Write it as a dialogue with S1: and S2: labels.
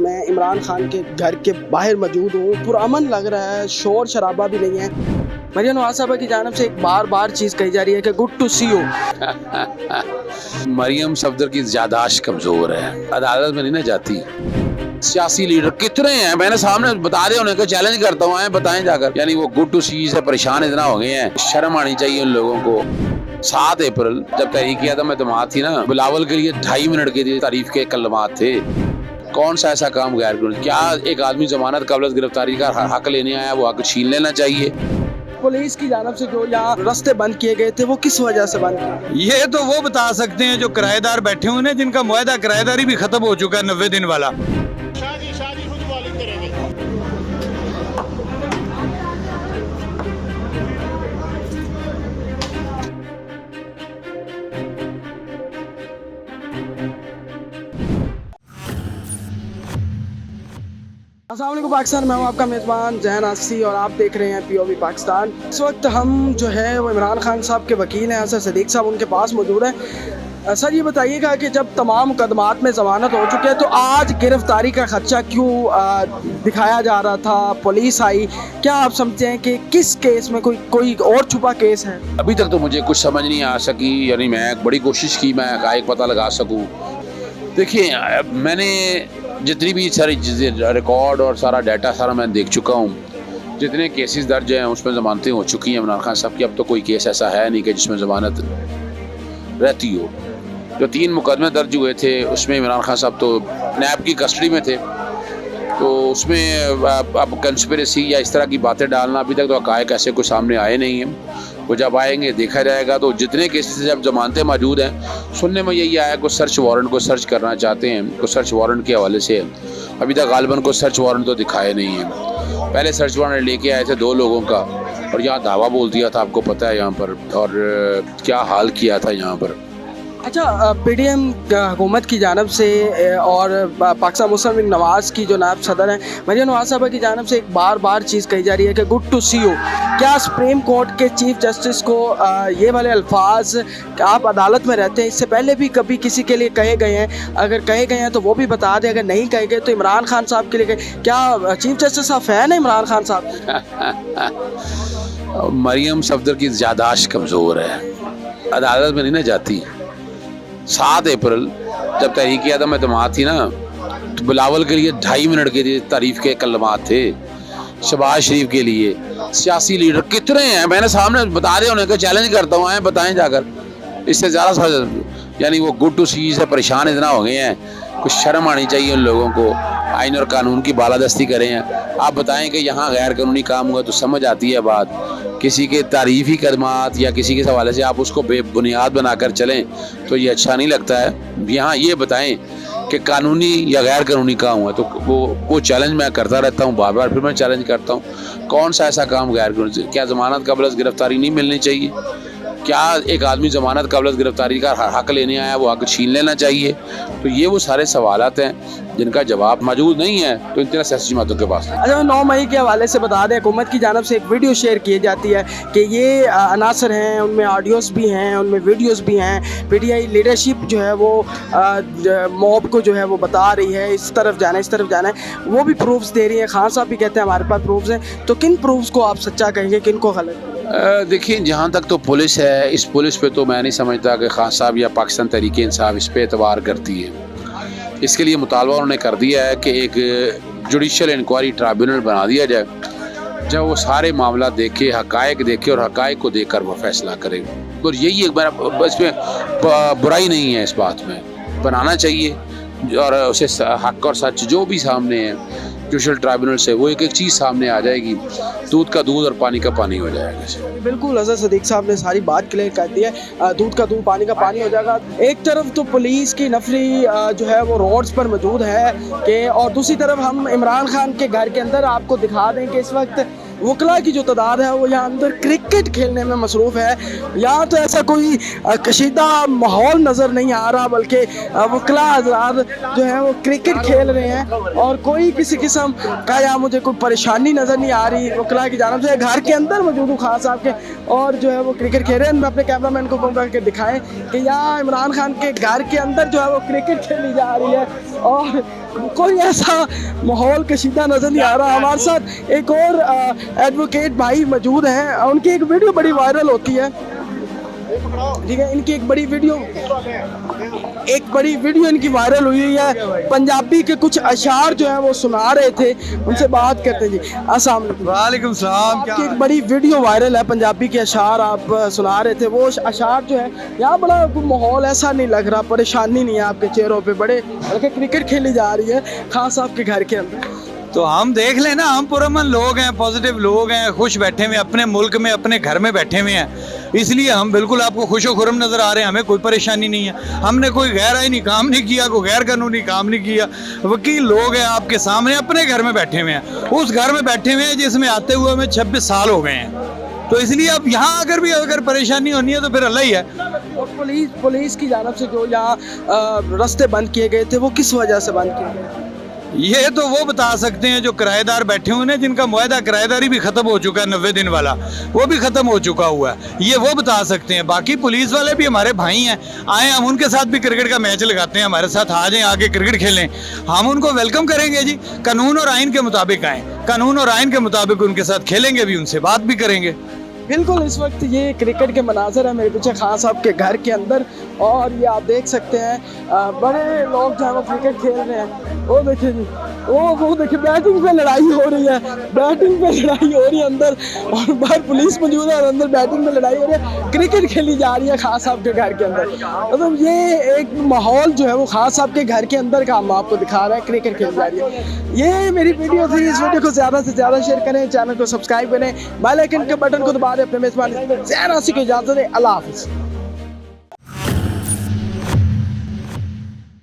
S1: मैं इमरान खान के घर के बाहर मौजूद हूँ। पुरअमन लग रहा है, शोर शराबा भी नहीं है। मरियम नवाज साहबा की जानिब से एक बार चीज़ कही जा रही है कि good to see you.
S2: Maryam Safdar की याददाश्त कमजोर है, अदालत में नहीं ना जाती। सियासी लीडर कितने हैं, मैंने सामने बता दिया उन्हें, चैलेंज करता हूँ, आए बताएं जाकर। यानी वो गुड टू सी से परेशान इतना हो गए हैं, शर्म आनी चाहिए उन लोगों को। 7 अप्रैल जब तहरीक किया था, मैं तमात थी ना, बिलावल के लिए 2.5 मिनट के तारीफ के कलमात थे। कौन सा ऐसा काम गैर कानूनी? क्या एक आदमी जमानत कबल गिरफ्तारी का हक लेने आया, वो हक छीन लेना चाहिए?
S1: पुलिस की जानिब से जो यहाँ रास्ते बंद किए गए थे, वो किस वजह से बंद किए?
S3: ये तो वो बता सकते हैं जो किराएदार बैठे हुए हैं, जिनका मुआहदा किराएदारी भी खत्म हो चुका है 90 दिन वाला।
S4: शादी खुद वालिद करेंगे।
S1: अस्सलाम वालेकुम पाकिस्तान, मैं हूं आपका मेज़बान जैन आसी और आप देख रहे हैं POV पाकिस्तान। इस वक्त हम जो है वो इमरान खान साहब के वकील हैं, असद सदीक साहब उनके पास मौजूद हैं। सर ये बताइएगा कि जब तमाम मुकदमात में ज़मानत हो चुकी है, तो आज गिरफ्तारी का खदशा क्यों दिखाया जा रहा था? पुलिस आई, क्या आप समझते हैं कि किस केस में कोई और छुपा केस है?
S2: अभी तक तो मुझे कुछ समझ नहीं आ सकी। यानी मैं बड़ी कोशिश की मैं हक़ाइक़ पता लगा सकूं। देखिए, मैंने जितनी भी सारी चीज़ें, रिकॉर्ड और सारा डाटा सारा मैं देख चुका हूँ। जितने केसेस दर्ज हैं उसमें ज़मानतें हो चुकी हैं इमरान खान साहब की। अब तो कोई केस ऐसा है नहीं कि जिसमें ज़मानत रहती हो। जो 3 मुकदमे दर्ज हुए थे उसमें इमरान खान साहब तो नैब की कस्टडी में थे, तो उसमें अब कंस्पिरेसी या इस तरह की बातें डालना, अभी तक तो हक़ाइक़ ऐसे कोई सामने आए नहीं हैं। वो जब आएंगे देखा जाएगा। तो जितने केसेस जब जमानतें मौजूद हैं, सुनने में यही आया कुछ सर्च वारंट को सर्च करना चाहते हैं, कुछ सर्च वारंट के हवाले से अभी तक गालिबन को सर्च वारंट तो दिखाए नहीं है। पहले सर्च वारंट लेके आए थे 2 लोगों का, और यहाँ दावा बोल दिया था, आपको पता है यहाँ पर, और क्या हाल किया था यहाँ पर।
S1: अच्छा, PDM हुकूमत की जानिब से और पाकिस्तान मुस्लिम लीग नवाज की जो नायब सदर हैं मरियम नवाज साहबा की जानिब से एक बार चीज़ कही जा रही है कि गुड टू सी यू। क्या सुप्रीम कोर्ट के चीफ जस्टिस को ये वाले अल्फाज, आप अदालत में रहते हैं, इससे पहले भी कभी किसी के लिए कहे गए हैं? अगर कहे गए हैं तो वो भी बता दें, अगर नहीं कहे गए तो इमरान खान साहब के लिए कहे। क्या चीफ जस्टिस साहब फ़ैन है इमरान खान साहब?
S2: मरियम सफदर की याददाश्त कमज़ोर है, अदालत में नहीं ना जाती। 7 अप्रैल जब तहरीक किया था, मैं तमात थी ना, तो बिलावल के लिए 2.5 मिनट के तारीफ के कलमात थे। शहबाज शरीफ के लिए सियासी लीडर कितने हैं, मैंने सामने बता दिया उन्हें, चैलेंज करता हूँ, आए बताएं जाकर। इससे ज़्यादा यानी वो गुड टू सी से परेशान इतना हो गए हैं, कुछ शर्म आनी चाहिए उन लोगों को। आइन और कानून की बालादस्ती करें हैं। आप बताएं कि यहाँ गैर कानूनी काम हुआ तो समझ आती है बात। किसी के तारीफ़ी कदमात या किसी के हवाले से आप उसको बेबुनियाद बनाकर चलें तो ये अच्छा नहीं लगता है। यहाँ ये बताएं कि कानूनी या गैर कानूनी काम हुआ, तो वो चैलेंज मैं करता रहता हूँ, बार फिर मैं चैलेंज करता हूँ। कौन सा ऐसा काम गैर कानूनी? क्या ज़मानत कबल गिरफ्तारी नहीं मिलनी चाहिए? क्या एक आदमी ज़मानत कबल गिरफ्तारी का हक लेने आया, वो हक छीन लेना चाहिए? तो ये वो सारे सवालात हैं जिनका जवाब मौजूद नहीं है तो इनके सियासी जमातों के पास।
S1: अच्छा, 9 मई के हवाले से बता दें, हुकूमत की जानिब से एक वीडियो शेयर की जाती है कि ये अनासर हैं, उनमें ऑडियोस भी हैं, उनमें वीडियोस भी हैं। PTI लीडरशिप जो है वो मॉब को जो है वो बता रही है इस तरफ जाना है, इस तरफ जाना है, वो भी प्रूफ्स दे रही है। खान साहब भी कहते हैं हमारे पास प्रूफ्स हैं। तो किन प्रूफ्स को आप सच्चा कहेंगे, किन को गलत?
S2: देखिए, जहाँ तक तो पुलिस है, इस पुलिस पे तो मैं नहीं समझता कि खान साहब या पाकिस्तान तहरीक इंसाफ इस पे एतबार करती है। इसके लिए मुतालबा उन्होंने कर दिया है कि एक जुडिशल इंक्वायरी ट्राइब्यूनल बना दिया जाए, जब वो सारे मामला देखे, हक़ाइक़ देखे और हक़ाइक़ को देखकर वो फैसला करे। और यही एक बार, इसमें बुराई नहीं है, इस बात में बनाना चाहिए। और उसे हक़ और सच जो भी सामने है जुडिशल ट्राइब्यूनल से, वो एक चीज़ सामने आ जाएगी, दूध का दूध और पानी का पानी हो जाएगा।
S1: बिल्कुल, असद सदीक साहब ने सारी बात क्लियर कर दी है। दूध का दूध पानी का पानी हो जाएगा। एक तरफ तो पुलिस की नफरी जो है वो रोड्स पर मौजूद है कि, और दूसरी तरफ हम इमरान खान के घर के अंदर आपको दिखा दें कि इस वक्त वकला की जो तादाद है वो यहाँ अंदर क्रिकेट खेलने में मसरूफ़ है। यहाँ तो ऐसा कोई कशीदा माहौल नज़र नहीं आ रहा, बल्कि वकला हज़रात जो है वो क्रिकेट खेल रहे हैं और कोई किसी किस्म का यहाँ मुझे कोई परेशानी नज़र नहीं आ रही वकला की जानब से। घर के अंदर मौजूद हूँ खास साहब के और जो है वो क्रिकेट खेल रहे हैं। मैं अपने कैमरामैन को कहूँगा कि दिखाएं कि यहाँ इमरान खान के घर के अंदर जो है वो क्रिकेट खेली जा रही है और कोई ऐसा माहौल कशीदा नज़र नहीं आ रहा। हमारे साथ एक और एडवोकेट भाई मौजूद हैं, उनकी एक वीडियो बड़ी वायरल होती है, ठीक है। इनकी एक बड़ी वीडियो इनकी वायरल हुई है। पंजाबी के कुछ अशार जो है वो सुना रहे थे, उनसे बात करते हैं। जी अस्सलाम वालेकुम।
S3: वालेकुम सलाम।
S1: आपकी एक बड़ी वीडियो वायरल है, पंजाबी के अशार आप सुना रहे थे। वो अशार जो है यहाँ बड़ा माहौल ऐसा नहीं लग रहा, परेशानी नहीं है आपके चेहरों पे, बड़े बल्कि क्रिकेट खेली जा रही है खास आपके घर के अंदर।
S3: तो हम देख लें ना, हम पुरअमन लोग हैं, पॉजिटिव लोग हैं, खुश बैठे हुए अपने मुल्क में, अपने घर में बैठे हुए हैं, इसलिए हम बिल्कुल आपको खुशो खुरम नज़र आ रहे हैं। हमें कोई परेशानी नहीं है, हमने कोई गैर आईनी काम नहीं किया, कोई गैर कानूनी काम नहीं किया। वकील लोग हैं आपके सामने, अपने घर में बैठे हुए हैं, उस घर में बैठे हुए हैं जिसमें आते हुए हमें 26 साल हो गए हैं। तो इसलिए अब यहाँ अगर परेशानी होनी है तो फिर अल्लाह ही है।
S1: और पुलिस की जानब से जो यहाँ रास्ते बंद किए गए थे वो किस वजह से बंद किए गए?
S3: ये तो वो बता सकते हैं जो किराएदार बैठे हुए हैं, जिनका मुआहदा किराएदारी भी ख़त्म हो चुका है, 90 दिन वाला वो भी ख़त्म हो चुका हुआ है, ये वो बता सकते हैं। बाकी पुलिस वाले भी हमारे भाई हैं, आए हम उनके साथ भी क्रिकेट का मैच लगाते हैं, हमारे साथ आ जाएं, आगे क्रिकेट खेलें, हम उनको वेलकम करेंगे जी। कानून और आइन के मुताबिक आएँ, कानून और आइन के मुताबिक उनके साथ खेलेंगे भी, उनसे बात भी करेंगे।
S1: बिल्कुल, इस वक्त ये क्रिकेट के मनाजर है मेरे पीछे खान साहब के घर के अंदर, और ये आप देख सकते हैं बड़े लोग जो है वो क्रिकेट खेल रहे हैं। वो देखिए जी, वो देखिए बैटिंग पे लड़ाई हो रही है, बैटिंग पे लड़ाई हो रही है अंदर, और बाहर पुलिस मौजूद है और अंदर बैटिंग पे लड़ाई हो रही है, क्रिकेट खेली जा रही है खान साहब के घर के अंदर। मतलब ये एक माहौल जो है वो खान साहब के घर के अंदर का हम आपको दिखा रहे हैं, क्रिकेट खेली जा रही है। ये मेरी वीडियो थी, इस वीडियो को ज़्यादा से ज़्यादा शेयर करें, चैनल को सब्सक्राइब करें, बेल आइकन के बटन को दबा दें। अपने मेज़बान ज़ैन आसिफ को इजाज़त दें। अल्लाह हाफ़िज़।